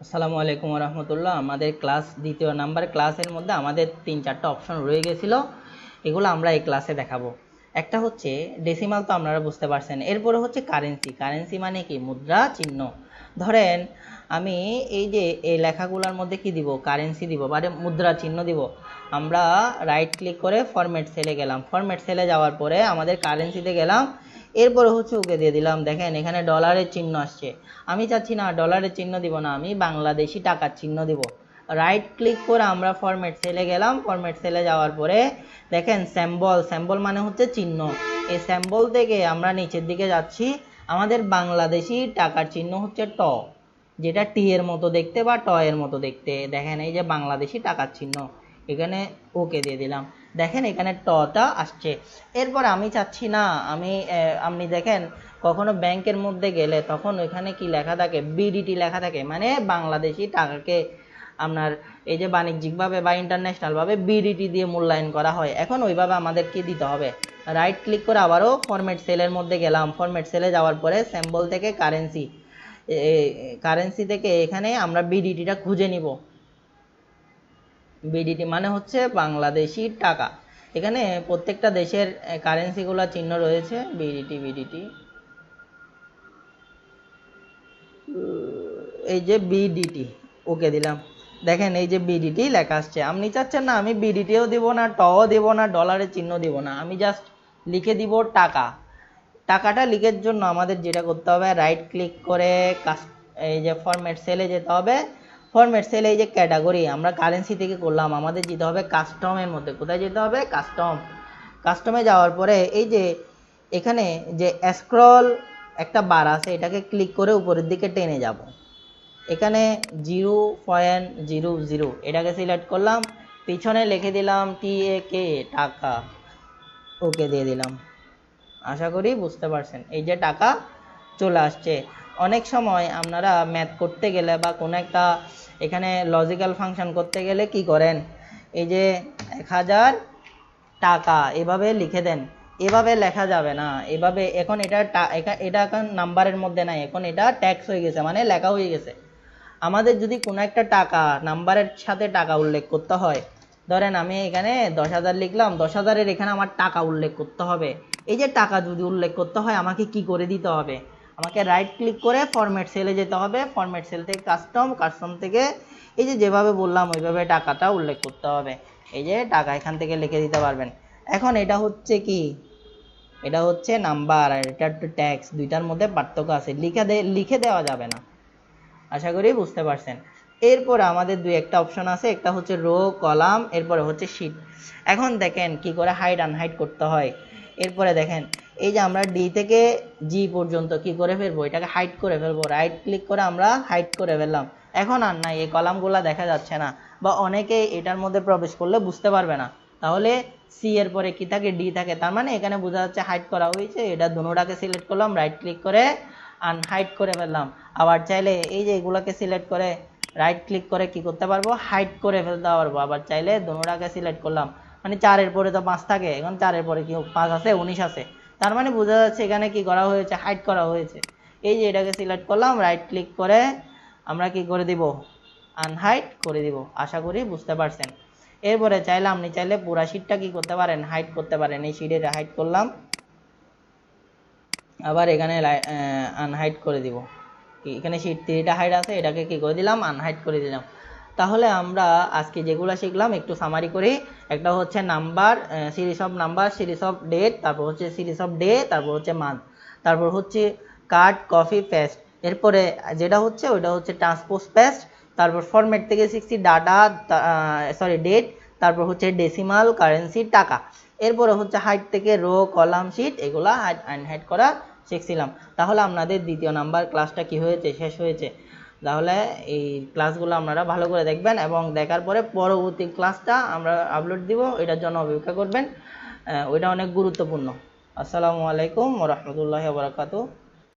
আসসালামু আলাইকুম রহমতুল্লাহ। আমাদের ক্লাস দ্বিতীয় নাম্বার ক্লাসের মধ্যে আমাদের 3-4টা অপশন রয়ে গেছিল, এগুলো আমরা এই ক্লাসে দেখাবো। একটা হচ্ছে ডেসিমাল, তো আপনারা বুঝতে পারছেন। এরপরে হচ্ছে কারেন্সি। কারেন্সি মানে কি? মুদ্রা চিহ্ন। ধরেন আমি এই যে এই লেখাগুলোর মধ্যে কি দিব? কারেন্সি দিব, মানে মুদ্রা চিহ্ন দিব। আমরা রাইট ক্লিক করে ফরম্যাট সেলে গেলাম, ফরম্যাট সেলে যাওয়ার পরে আমাদের কারেন্সিতে গেলাম, এরপরে হচ্ছে ওকে দিয়ে দিলাম। দেখেন এখানে ডলারের চিহ্ন আসছে। আমি চাচ্ছি না ডলারের চিহ্ন দিব না, আমি বাংলাদেশি টাকার চিহ্ন দিব। রাইট ক্লিক করে আমরা ফরম্যাট সেলে গেলাম, ফরম্যাট সেলে যাওয়ার পরে দেখেন স্যাম্বল, স্যাম্বল মানে হচ্ছে চিহ্ন। এই স্যাম্বল থেকে আমরা নিচের দিকে যাচ্ছি, আমাদের বাংলাদেশি টাকার চিহ্ন হচ্ছে ট, যেটা টি এর মতো দেখতে বা ট এর মতো দেখতে। দেখেন এই যে বাংলাদেশি টাকার চিহ্ন, এখানে ওকে দিয়ে দিলাম। দেখেন এখানে টটা আসছে। এরপর আমি চাচ্ছি না, আপনি দেখেন কখনো ব্যাংকের মধ্যে গেলে তখন ওইখানে কি লেখা থাকে? বিডিটি লেখা থাকে, মানে বাংলাদেশি টাকাকে আপনার এই যে বাণিজ্যিকভাবে বা ইন্টারন্যাশনালভাবে বিডিটি দিয়ে মূল্যায়ন করা হয়। এখন ওইভাবে আমাদের কি দিতে হবে? রাইট ক্লিক করে আবারও ফরম্যাট সেলের মধ্যে গেলাম, ফরম্যাট সেলে যাওয়ার পরে স্যাম্বল থেকে কারেন্সি, কারেন্সি থেকে এখানে আমরা বিডিটিটা খুঁজে নিব। বিডিটি মানে হচ্ছে বাংলাদেশি টাকা। এখানে প্রত্যেকটা দেশের কারেন্সিগুলো চিহ্ন রয়েছে, বিডিটি বিডিটি, এই যে বিডিটি, ওকে দিলাম। দেখেন এই যে বিডিটি লেখা আসছে। আপনি চাচ্ছেন না আমি বিডিটিও দিব না, টও দিব না, ডলারের চিহ্ন দিব না, আমি জাস্ট লিখে দিব টাকা। টাকাটা লিখের জন্য আমাদের যেটা করতে হবে, রাইট ক্লিক করে এই যে ফরম্যাট সেলে যেতে হবে। ফরম্যাট সেলে এই যে ক্যাটাগরি আমরা কারেন্সি থেকে করলাম, আমাদের যেতে হবে কাস্টমের মধ্যে। কোথায় যেতে হবে? কাস্টম। কাস্টমে যাওয়ার পরে এই যে এখানে যে স্ক্রল একটা বার আছে, এটাকে ক্লিক করে উপরের দিকে টেনে যাব। এখানে 0.00 এটাকে সিলেক্ট করলাম, পিছনে লিখে দিলাম TAK, টাকা, ওকে দিয়ে দিলাম। আশা করি বুঝতে পারছেন, এই যে টাকা চলে আসছে। অনেক সময় আপনারা ম্যাথ করতে গেলে বা কোনো একটা এখানে লজিক্যাল ফাংশন করতে গেলে কি করেন? এই যে 1000 টাকা এভাবে লিখে দেন, এভাবে লেখা যাবে না। এভাবে এখন এটা এখন নাম্বারের মধ্যে নাই, এখন এটা ট্যাক্স হয়ে গেছে, মানে লেখা হয়ে গেছে। আমাদের যদি কোনো একটা টাকা নাম্বারের সাথে টাকা উল্লেখ করতে হয়, ধরেন আমি এখানে 10,000 লিখলাম, 10,000-এর এখানে আমার টাকা উল্লেখ করতে হবে। এই যে টাকা যদি উল্লেখ করতে হয়, আমাকে কি করে দিতে হবে? আমাকে রাইট ক্লিক করে ফরম্যাট সেলে যেতে হবে, ফরম্যাট সেল থেকে কাস্টম, কাস্টম থেকে এই যে যেভাবে বললাম ওইভাবে টাকাটা উল্লেখ করতে হবে। এই যে টাকা এখান থেকে লিখে দিতে পারবেন। এখন এটা হচ্ছে কি? এটা হচ্ছে নাম্বার আর এটা একটু ট্যাক্স, দুইটার মধ্যে পার্থক্য আছে, লিখে দেওয়া যাবে না। আশা করি বুঝতে পারছেন। এরপরে আমাদের দুই একটা অপশন আছে, একটা হচ্ছে রো, কলাম, এরপরে হচ্ছে শীট। এখন দেখেন কি করে হাইড আনহাইড করতে হয়। এরপরে দেখেন এই যে আমরা ডি থেকে জি পর্যন্ত কি করে ফেলবো? এটাকে হাইড করে ফেলবো। রাইট ক্লিক করে আমরা হাইড করে ফেললাম। এখন আর নাই, এই কলামগুলো দেখা যাচ্ছে না, বা অনেকে এটার মধ্যে প্রবেশ করলে বুঝতে পারবে না। তাহলে সি এর পরে কি থাকে? ডি থাকে, তার মানে এখানে বোঝা যাচ্ছে হাইড করা হয়েছে। এটা দুটোটাকে সিলেক্ট করলাম, রাইট ক্লিক করে আনহাইড করে ফেললাম। আবার চাইলে এই যে এগুলোকে সিলেক্ট করে রাইট ক্লিক করে কি করতে পারবো? হাইড করে ফেলতে পারবো। আবার চাইলে দুটোটাকে সিলেক্ট করলাম, মানে 4-এর পরে তো 5 থাকে, এখন 4-এর পরে কি 5 আছে? 19 আছে, তার মানে বোঝা যাচ্ছে এখানে কি করা হয়েছে? হাইড করা হয়েছে। এই যে এটাকে সিলেক্ট করলাম, রাইট ক্লিক করে আমরা কি করে দিব? আনহাইড করে দিব। আশা করি বুঝতে পারছেন। এরপরে চাইলে আপনি চাইলে পুরা শীটটা কি করতে পারেন? হাইড করতে পারেন। এই শীটে হাইড করলাম, আবার এখানে আনহাইড করে দিব। এখানে শীট 3টা হাইড আছে, এটাকে কি করে দিলাম? আনহাইড করে দিলাম। তাহলে আমরা আজকে যেগুলো শিখলাম একটু সামারি করি। একটা হচ্ছে number, series of number, series of date, তারপর হচ্ছে সিরিজ অফ ডে, তারপর হচ্ছে মান্থ, তারপর হচ্ছে কাট, কপি, পেস্ট। এরপরে যেটা হচ্ছে ওইটা হচ্ছে ট্রান্সপোজ পেস্ট। তারপর ফরম্যাট থেকে শিখছি ডাটা, ডেট, তারপর হচ্ছে ডেসিমাল, কারেন্সি, টাকা। এরপরে হচ্ছে হাইড থেকে রো, কলাম, শীট, এগুলা হাইড আনহাইড করা শিখছিলাম। তাহলে আপনাদের দ্বিতীয় নাম্বার ক্লাসটা কি হয়েছে? শেষ হয়েছে। তাহলে এই ক্লাসগুলো আপনারা ভালো করে দেখবেন এবং দেখার পরে পরবর্তী ক্লাসটা আমরা আপলোড দিব, এটার জন্য অপেক্ষা করবেন। ওইটা অনেক গুরুত্বপূর্ণ। আসসালামু আলাইকুম ওয়া রাহমাতুল্লাহি ওয়া বারাকাতুহু।